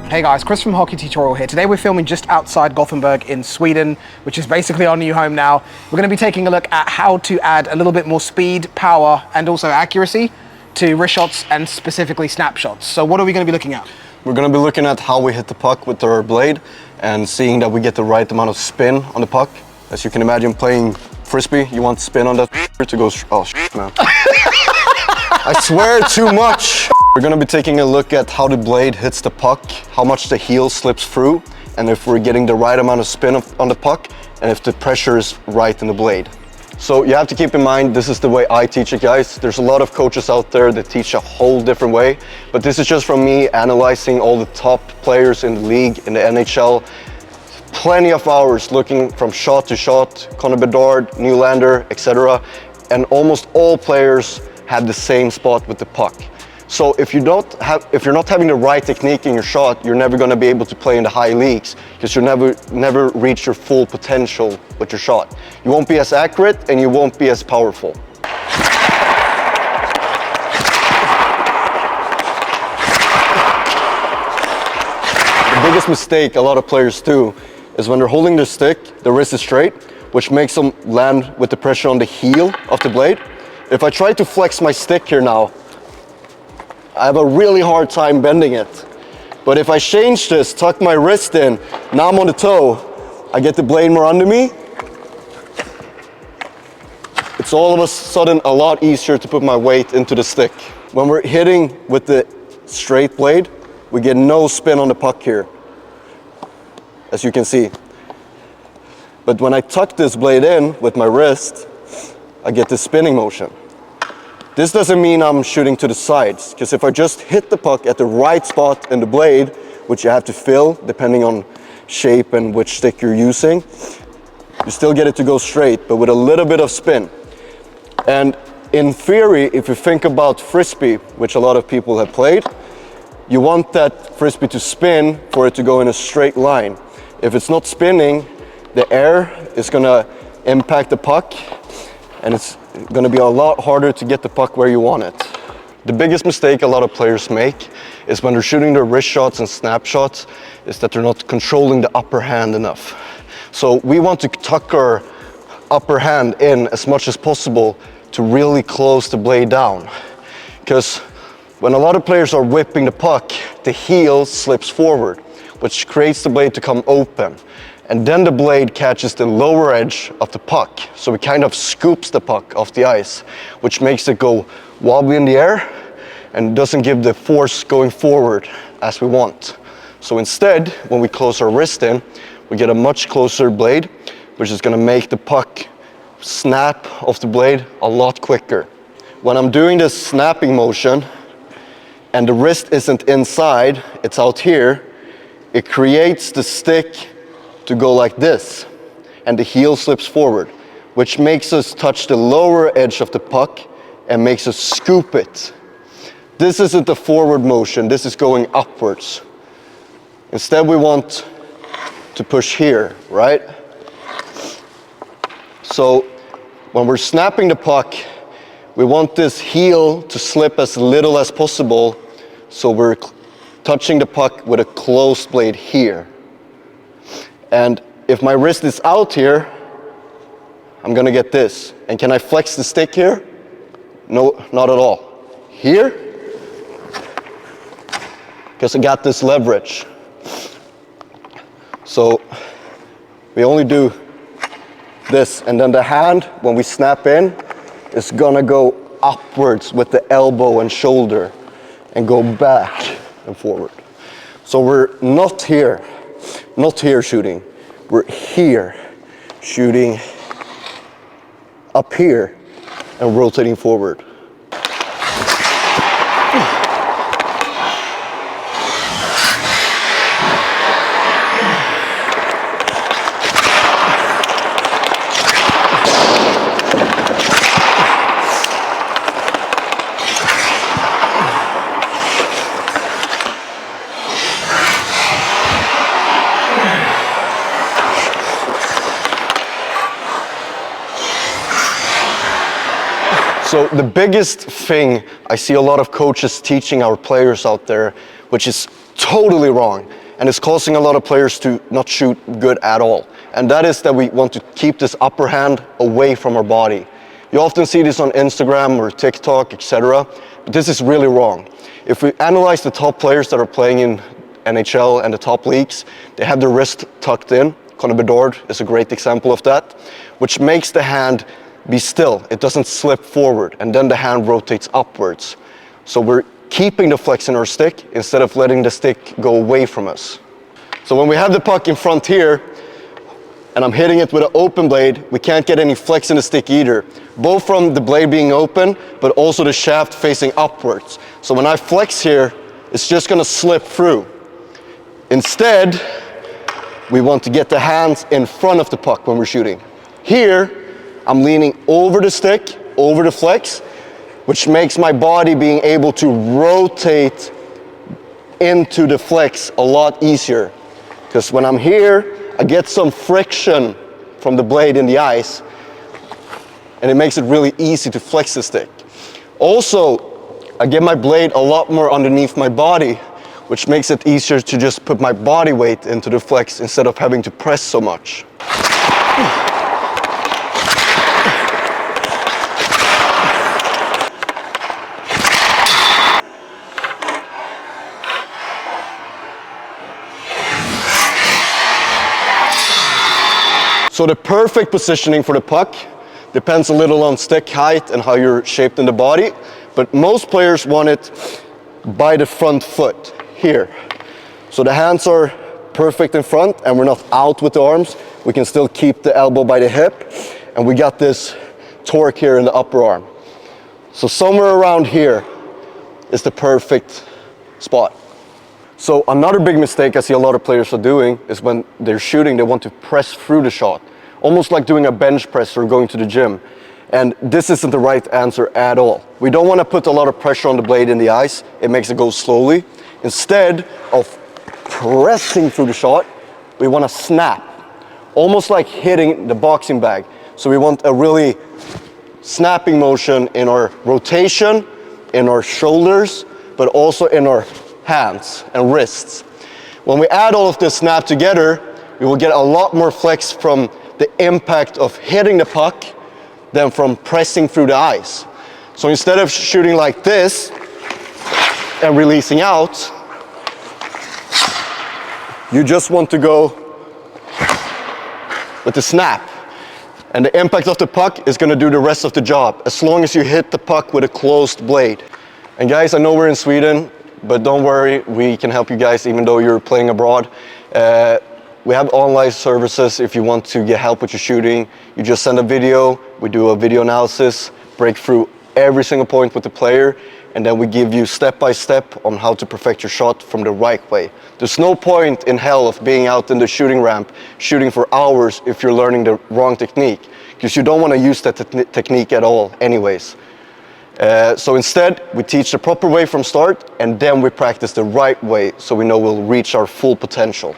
Hey guys, Chris from Hockey Tutorial here. Today we're filming just outside Gothenburg in Sweden, which is basically our new home now. We're going to be taking a look at how to add a little bit more speed, power, and also accuracy to wrist shots and specifically snapshots. So what are we going to be looking at? We're going to be looking at how we hit the puck with our blade and seeing that we get the right amount of spin on the puck. As you can imagine, playing frisbee, you want spin on that to go, oh shit, man. I swear too much. We're going to be taking a look at how the blade hits the puck, how much the heel slips through, and if we're getting the right amount of spin on the puck, and if the pressure is right in the blade. So you have to keep in mind, this is the way I teach it, guys. There's a lot of coaches out there that teach a whole different way, but this is just from me analyzing all the top players in the league, in the NHL. Plenty of hours looking from shot to shot, Bedard, Nylander, etc. And almost all players have the same spot with the puck. So if you're not having the right technique in your shot, you're never going to be able to play in the high leagues because you'll never reach your full potential with your shot. You won't be as accurate and you won't be as powerful. The biggest mistake a lot of players do is when they're holding their stick, the wrist is straight, which makes them land with the pressure on the heel of the blade. If I try to flex my stick here now, I have a really hard time bending it. But if I change this, tuck my wrist in, now I'm on the toe, I get the blade more under me. It's all of a sudden a lot easier to put my weight into the stick. When we're hitting with the straight blade, we get no spin on the puck here, as you can see. But when I tuck this blade in with my wrist, I get the spinning motion. This doesn't mean I'm shooting to the sides, because if I just hit the puck at the right spot in the blade, which you have to fill depending on shape and which stick you're using, you still get it to go straight, but with a little bit of spin. And in theory, if you think about frisbee, which a lot of people have played, you want that frisbee to spin for it to go in a straight line. If it's not spinning, the air is going to impact the puck, and it's going to be a lot harder to get the puck where you want it. The biggest mistake a lot of players make is when they're shooting their wrist shots and snapshots is that they're not controlling the upper hand enough. So we want to tuck our upper hand in as much as possible to really close the blade down. Because when a lot of players are whipping the puck, the heel slips forward, which creates the blade to come open. And then the blade catches the lower edge of the puck. So it kind of scoops the puck off the ice, which makes it go wobbly in the air and doesn't give the force going forward as we want. So instead, when we close our wrist in, we get a much closer blade, which is going to make the puck snap off the blade a lot quicker. When I'm doing this snapping motion and the wrist isn't inside, it's out here, it creates the stick to go like this, and the heel slips forward, which makes us touch the lower edge of the puck and makes us scoop it. This isn't a forward motion, this is going upwards. Instead, we want to push here, right? So when we're snapping the puck, we want this heel to slip as little as possible, so we're touching the puck with a closed blade here. And if my wrist is out here, I'm gonna get this. And can I flex the stick here? No, not at all. Here, because I got this leverage. So we only do this, and then the hand, when we snap in, is gonna go upwards with the elbow and shoulder and go back and forward. So we're not here shooting. We're here shooting up here and rotating forward. So the biggest thing I see a lot of coaches teaching our players out there, which is totally wrong, and it's causing a lot of players to not shoot good at all. And that is that we want to keep this upper hand away from our body. You often see this on Instagram or TikTok, etc. But this is really wrong. If we analyze the top players that are playing in NHL and the top leagues, they have their wrist tucked in. Bedard is a great example of that, which makes the hand be still. It doesn't slip forward, and then the hand rotates upwards. So we're keeping the flex in our stick instead of letting the stick go away from us. So when we have the puck in front here, and I'm hitting it with an open blade, we can't get any flex in the stick either, both from the blade being open, but also the shaft facing upwards. So when I flex here, it's just gonna slip through. Instead, we want to get the hands in front of the puck when we're shooting. Here, I'm leaning over the stick, over the flex, which makes my body being able to rotate into the flex a lot easier. Because when I'm here, I get some friction from the blade in the ice, and it makes it really easy to flex the stick. Also, I get my blade a lot more underneath my body, which makes it easier to just put my body weight into the flex instead of having to press so much. So the perfect positioning for the puck depends a little on stick height and how you're shaped in the body, but most players want it by the front foot. Here. So the hands are perfect in front and we're not out with the arms. We can still keep the elbow by the hip, and we got this torque here in the upper arm. So somewhere around here is the perfect spot. So another big mistake I see a lot of players are doing is when they're shooting, they want to press through the shot, almost like doing a bench press or going to the gym. And this isn't the right answer at all. We don't want to put a lot of pressure on the blade in the ice. It makes it go slowly. Instead of pressing through the shot, we want to snap, almost like hitting the boxing bag. So we want a really snapping motion in our rotation, in our shoulders, but also in our hands and wrists. When we add all of this snap together, we will get a lot more flex from the impact of hitting the puck than from pressing through the ice. So instead of shooting like this and releasing out, you just want to go with the snap. And the impact of the puck is going to do the rest of the job, as long as you hit the puck with a closed blade. And guys, I know we're in Sweden, but don't worry, we can help you guys even though you're playing abroad. We have online services. If you want to get help with your shooting, you just send a video, we do a video analysis, break through every single point with the player, and then we give you step by step on how to perfect your shot from the right way. There's no point in hell of being out in the shooting ramp, shooting for hours if you're learning the wrong technique, because you don't want to use that technique at all anyways. So instead, we teach the proper way from start, and then we practice the right way so we know we'll reach our full potential.